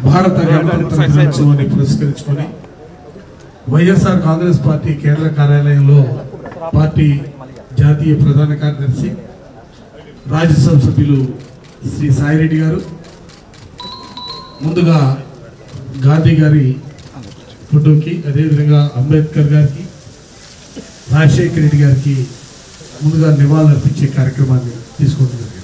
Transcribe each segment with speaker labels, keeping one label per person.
Speaker 1: భారత గణతంత్ర దినోత్సవాన్ని పురస్కరించుకొని వైఎస్ఆర్ కాంగ్రెస్ పార్టీ కేంద్ర కార్యాలయంలో పార్టీ జాతీయ ప్రధాన కార్యదర్శి రాజ్యసభ సభ్యులు శ్రీ సాయిరెడ్డి గారు ముందుగా గాంధీ గారి ఫోటోకి, అదేవిధంగా అంబేద్కర్ గారికి, రాజశేఖర రెడ్డి గారికి ముందుగా నివాళులు అర్పించే కార్యక్రమాన్ని తీసుకోవడం జరిగింది.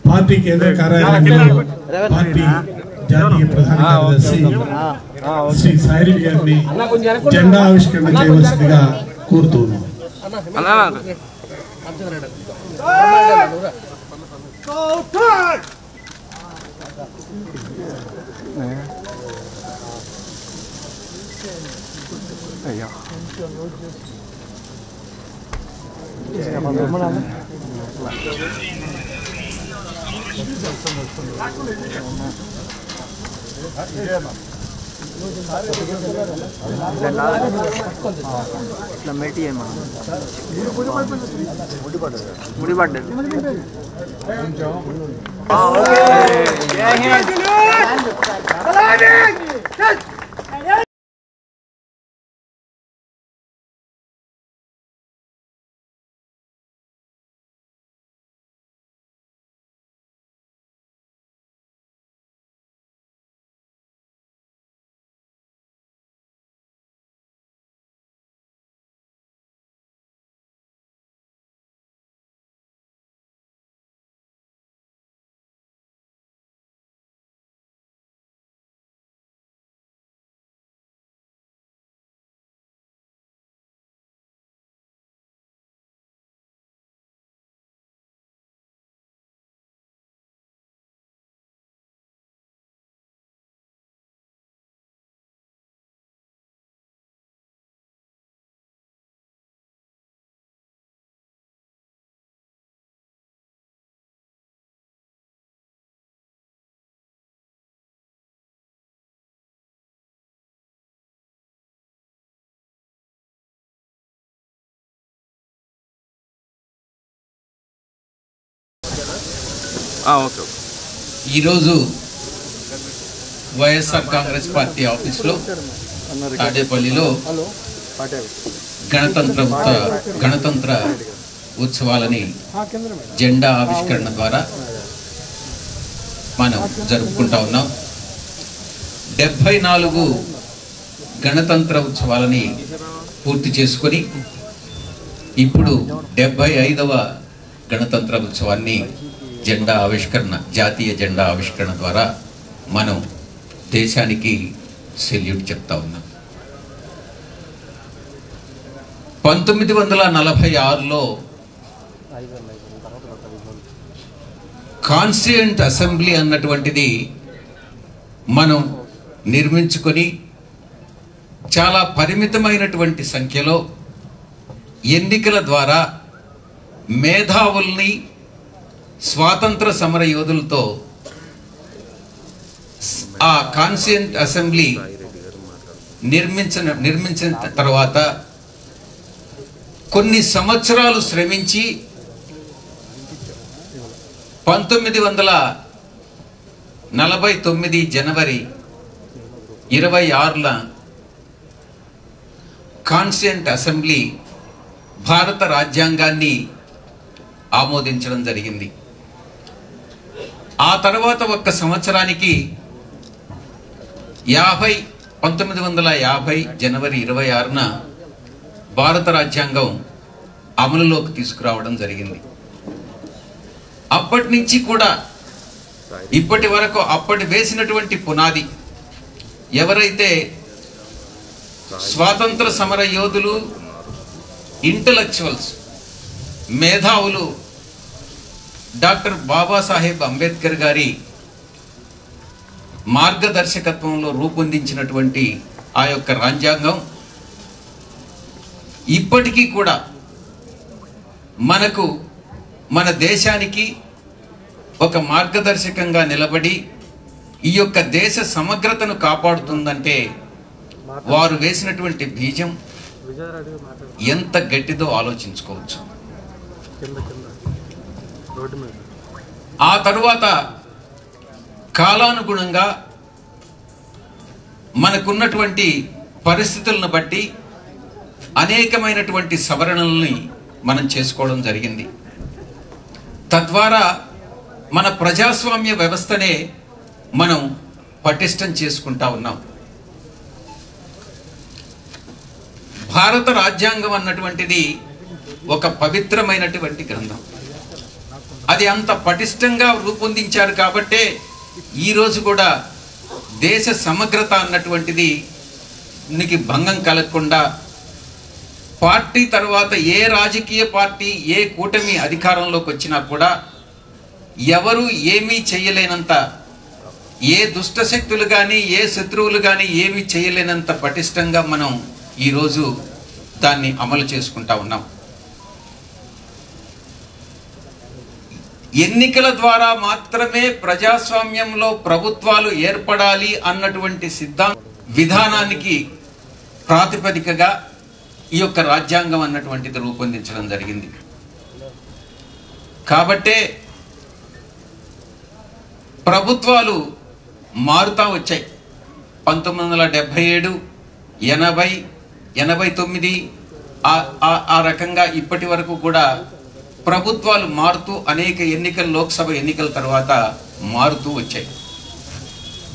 Speaker 1: పార్టీ కేంద్ర కార్యాలయంలో పార్టీ జాతీయ ప్రధాన కార్యదర్శి శ్రీ సాయిరెడ్డి గారిని జెండా ఆవిష్కరణ చేయవలసిందిగా కోరుతున్నాం.
Speaker 2: ఈరోజు వైఎస్ఆర్ కాంగ్రెస్ పార్టీ ఆఫీస్లో తాడేపల్లిలో గణతంత్ర ఉత్సవాలని జెండా ఆవిష్కరణ ద్వారా మనం జరుపుకుంటా ఉన్నాం. 74 గణతంత్ర ఉత్సవాలని పూర్తి చేసుకొని ఇప్పుడు 75వ గణతంత్ర ఉత్సవాన్ని జెండా ఆవిష్కరణ, జాతీయ జెండా ఆవిష్కరణ ద్వారా మనం దేశానికి సెల్యూట్ చెప్తా ఉన్నాం. 1946లో కాన్స్టిట్యూయెంట్ అసెంబ్లీ అన్నటువంటిది మనం నిర్మించుకొని చాలా పరిమితమైనటువంటి సంఖ్యలో ఎన్నికల ద్వారా మేధావుల్ని స్వాతంత్ర సమర యోధులతో ఆ కాన్స్టిట్యూయెంట్ అసెంబ్లీ నిర్మించిన తర్వాత కొన్ని సంవత్సరాలు శ్రమించి 1949 జనవరి 26న కాన్స్టిట్యూయెంట్ అసెంబ్లీ భారత రాజ్యాంగాన్ని ఆమోదించడం జరిగింది. ఆ తర్వాత ఒక్క సంవత్సరానికి 1950 జనవరి 26న భారత రాజ్యాంగం అమలులోకి తీసుకురావడం జరిగింది. అప్పటి నుంచి కూడా ఇప్పటి వరకు అప్పటి వేసినటువంటి పునాది ఎవరైతే స్వాతంత్ర సమర యోధులు, ఇంటలెక్చువల్స్, మేధావులు డాక్టర్ బాబాసాహెబ్ అంబేద్కర్ గారి మార్గదర్శకత్వంలో రూపొందించినటువంటి ఆ యొక్క రాజ్యాంగం ఇప్పటికీ కూడా మనకు, మన దేశానికి ఒక మార్గదర్శకంగా నిలబడి ఈ యొక్క దేశ సమగ్రతను కాపాడుతుందంటే వారు వేసినటువంటి బీజం ఎంత గట్టిదో ఆలోచించుకోవచ్చు. ఆ తరువాత కాలానుగుణంగా మనకున్నటువంటి పరిస్థితులను బట్టి అనేకమైనటువంటి సవరణల్ని మనం చేసుకోవడం జరిగింది. తద్వారా మన ప్రజాస్వామ్య వ్యవస్థనే మనం పటిష్టం చేసుకుంటా ఉన్నాం. భారత రాజ్యాంగం అన్నటువంటిది ఒక పవిత్రమైనటువంటి గ్రంథం. అది అంత పటిష్టంగా రూపొందించారు కాబట్టే ఈరోజు కూడా దేశ సమగ్రత అన్నటువంటిది భంగం కలగకుండా, పార్టీ తర్వాత ఏ రాజకీయ పార్టీ, ఏ కూటమి అధికారంలోకి వచ్చినా కూడా ఎవరు ఏమీ చేయలేనంత, ఏ దుష్ట శక్తులు కానీ ఏ శత్రువులు కానీ ఏమీ చేయలేనంత పటిష్టంగా మనం ఈరోజు దాన్ని అమలు చేసుకుంటా ఉన్నాం. ఎన్నికల ద్వారా మాత్రమే ప్రజాస్వామ్యంలో ప్రభుత్వాలు ఏర్పడాలి అన్నటువంటి సిద్ధాంత విధానానికి ప్రాతిపదికగా ఈ యొక్క రాజ్యాంగం అన్నటువంటిది రూపొందించడం జరిగింది. కాబట్టే ప్రభుత్వాలు మారుతా వచ్చాయి. 1977, 80, 89 ఆ రకంగా ఇప్పటి వరకు కూడా ప్రభుత్వాలు మారుతూ అనేక ఎన్నికలు, లోక్సభ ఎన్నికల తర్వాత మారుతూ వచ్చాయి.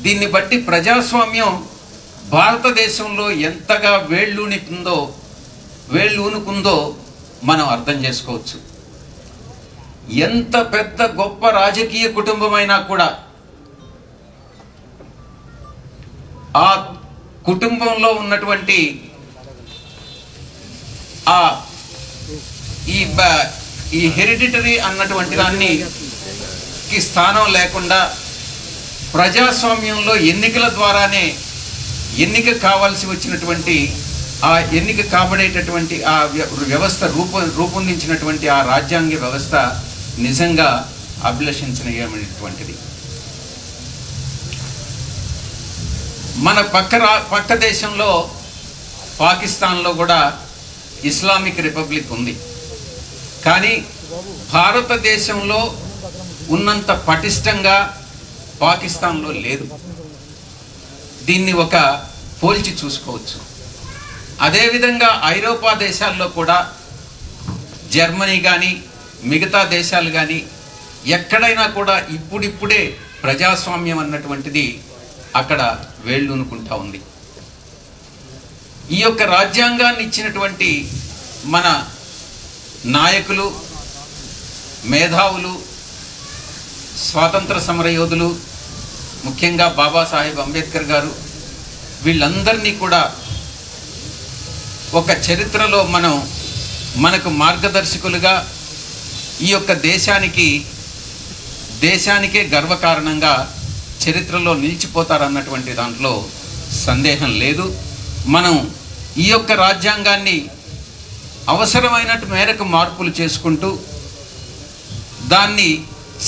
Speaker 2: దీన్ని బట్టి ప్రజాస్వామ్యం భారతదేశంలో ఎంతగా వేళ్ళూనుకుందో మనం అర్థం చేసుకోవచ్చు. ఎంత పెద్ద గొప్ప రాజకీయ కుటుంబమైనా కూడా ఆ కుటుంబంలో ఉన్నటువంటి ఈ హెరిడిటరీ అన్నటువంటి దానికి స్థానం లేకుండా ప్రజాస్వామ్యంలో ఎన్నికల ద్వారానే ఎన్నిక కావాల్సి వచ్చినటువంటి ఆ ఎన్నిక కాబడేటటువంటి ఆ వ్యవస్థ రూపొందించినటువంటి ఆ రాజ్యాంగ వ్యవస్థ నిజంగా అభిలషించనీయమైనటువంటిది. మన పక్క దేశంలో పాకిస్తాన్లో కూడా ఇస్లామిక్ రిపబ్లిక్ ఉంది. కానీ భారతదేశంలో ఉన్నంత పటిష్టంగా పాకిస్తాన్లో లేదు. దీన్ని ఒక పోల్చి చూసుకోవచ్చు. అదేవిధంగా ఐరోపా దేశాల్లో కూడా, జర్మనీ కానీ మిగతా దేశాలు కానీ ఎక్కడైనా కూడా ఇప్పుడిప్పుడే ప్రజాస్వామ్యం అన్నటువంటిది అక్కడ వేళ్ళూనుకుంటా ఉంది. ఈ యొక్క రాజ్యాంగాన్ని ఇచ్చినటువంటి మన నాయకులు, మేధావులు, స్వాతంత్ర సమరయోధులు, ముఖ్యంగా బాబాసాహెబ్ అంబేద్కర్ గారు, వీళ్ళందరినీ కూడా ఒక చరిత్రలో మనకు మార్గదర్శకులుగా ఈ యొక్క దేశానికే గర్వకారణంగా చరిత్రలో నిలిచిపోతారన్నటువంటి దాంట్లో సందేహం లేదు. మనం ఈ యొక్క రాజ్యాంగాన్ని అవసరమైనట్టు మేరకు మార్పులు చేసుకుంటూ, దాన్ని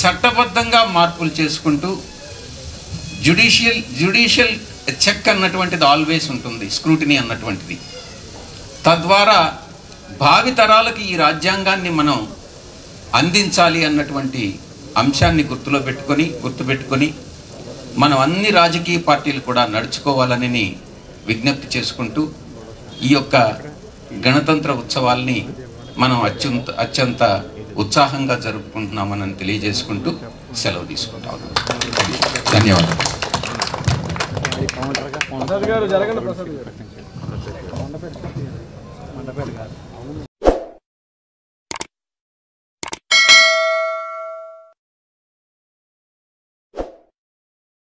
Speaker 2: చట్టబద్ధంగా మార్పులు చేసుకుంటూ, జ్యుడిషియల్ చెక్ అన్నటువంటిది ఆల్వేస్ ఉంటుంది, స్క్రూటినీ అన్నటువంటిది. తద్వారా భావితరాలకు ఈ రాజ్యాంగాన్ని మనం అందించాలి అన్నటువంటి అంశాన్ని గుర్తుపెట్టుకొని మనం అన్ని రాజకీయ పార్టీలు కూడా నడుచుకోవాలని విజ్ఞప్తి చేసుకుంటూ ఈ యొక్క గణతంత్ర ఉత్సవాల్ని మనం అత్యంత ఉత్సాహంగా జరుపుకుంటున్నామని తెలియజేసుకుంటూ సెలవు తీసుకుంటాం. ధన్యవాదాలు.